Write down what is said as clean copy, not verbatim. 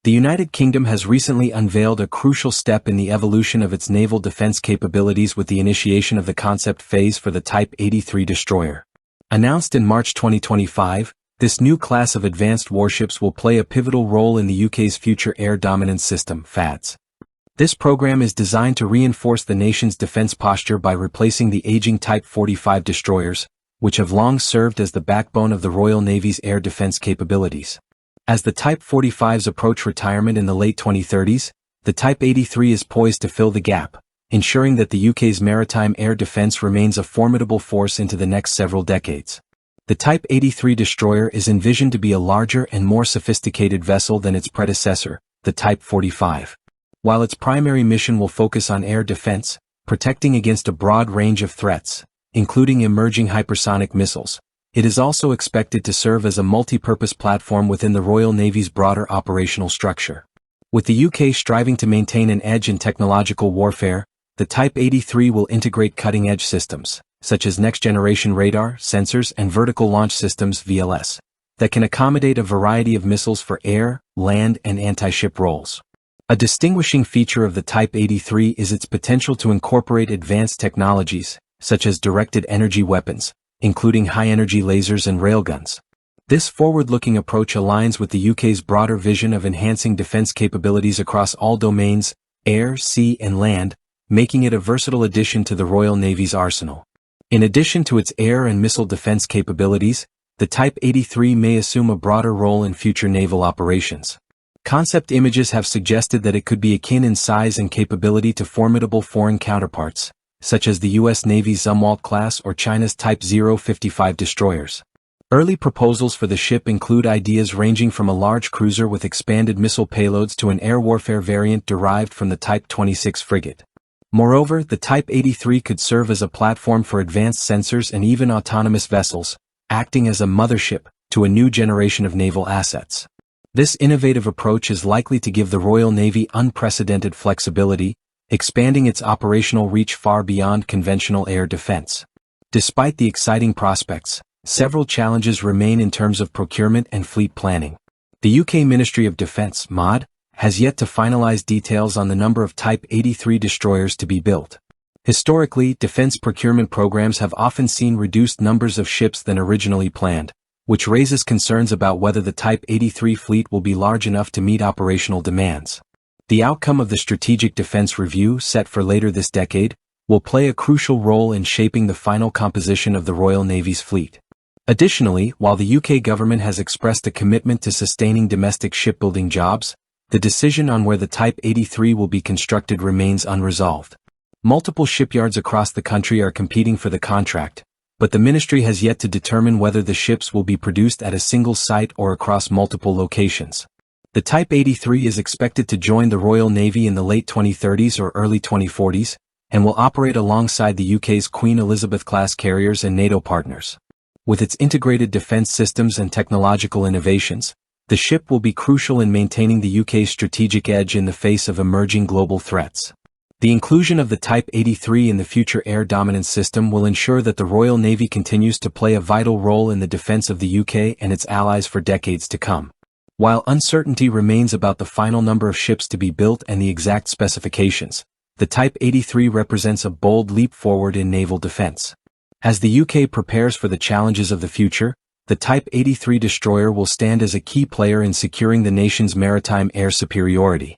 The United Kingdom has recently unveiled a crucial step in the evolution of its naval defense capabilities with the initiation of the concept phase for the Type 83 destroyer. Announced in March 2025, this new class of advanced warships will play a pivotal role in the UK's Future Air Dominance System (FADS). This program is designed to reinforce the nation's defense posture by replacing the aging Type 45 destroyers, which have long served as the backbone of the Royal Navy's air defense capabilities. As the Type 45s approach retirement in the late 2030s, the Type 83 is poised to fill the gap, ensuring that the UK's maritime air defense remains a formidable force into the next several decades. The Type 83 destroyer is envisioned to be a larger and more sophisticated vessel than its predecessor, the Type 45. While its primary mission will focus on air defense, protecting against a broad range of threats, including emerging hypersonic missiles, it is also expected to serve as a multi-purpose platform within the Royal Navy's broader operational structure. With the UK striving to maintain an edge in technological warfare, the Type 83 will integrate cutting-edge systems, such as next-generation radar, sensors, and vertical launch systems (VLS), that can accommodate a variety of missiles for air, land, and anti-ship roles. A distinguishing feature of the Type 83 is its potential to incorporate advanced technologies, such as directed energy weapons, including high-energy lasers and railguns. This forward-looking approach aligns with the UK's broader vision of enhancing defense capabilities across all domains, air, sea, and land, making it a versatile addition to the Royal Navy's arsenal. In addition to its air and missile defense capabilities, the Type 83 may assume a broader role in future naval operations. Concept images have suggested that it could be akin in size and capability to formidable foreign counterparts, such as the U.S. Navy's Zumwalt class or China's Type 055 destroyers. Early proposals for the ship include ideas ranging from a large cruiser with expanded missile payloads to an air warfare variant derived from the Type 26 frigate. Moreover, the Type 83 could serve as a platform for advanced sensors and even autonomous vessels, acting as a mothership to a new generation of naval assets. This innovative approach is likely to give the Royal Navy unprecedented flexibility, expanding its operational reach far beyond conventional air defense. Despite the exciting prospects, several challenges remain in terms of procurement and fleet planning. The UK Ministry of Defence (MOD) has yet to finalize details on the number of Type 83 destroyers to be built. Historically, defense procurement programs have often seen reduced numbers of ships than originally planned, which raises concerns about whether the Type 83 fleet will be large enough to meet operational demands. The outcome of the Strategic Defense Review, set for later this decade, will play a crucial role in shaping the final composition of the Royal Navy's fleet. Additionally, while the UK government has expressed a commitment to sustaining domestic shipbuilding jobs, the decision on where the Type 83 will be constructed remains unresolved. Multiple shipyards across the country are competing for the contract, but the ministry has yet to determine whether the ships will be produced at a single site or across multiple locations. The Type 83 is expected to join the Royal Navy in the late 2030s or early 2040s, and will operate alongside the UK's Queen Elizabeth-class carriers and NATO partners. With its integrated defense systems and technological innovations, the ship will be crucial in maintaining the UK's strategic edge in the face of emerging global threats. The inclusion of the Type 83 in the Future Air Dominance System will ensure that the Royal Navy continues to play a vital role in the defense of the UK and its allies for decades to come. While uncertainty remains about the final number of ships to be built and the exact specifications, the Type 83 represents a bold leap forward in naval defense. As the UK prepares for the challenges of the future, the Type 83 destroyer will stand as a key player in securing the nation's maritime air superiority.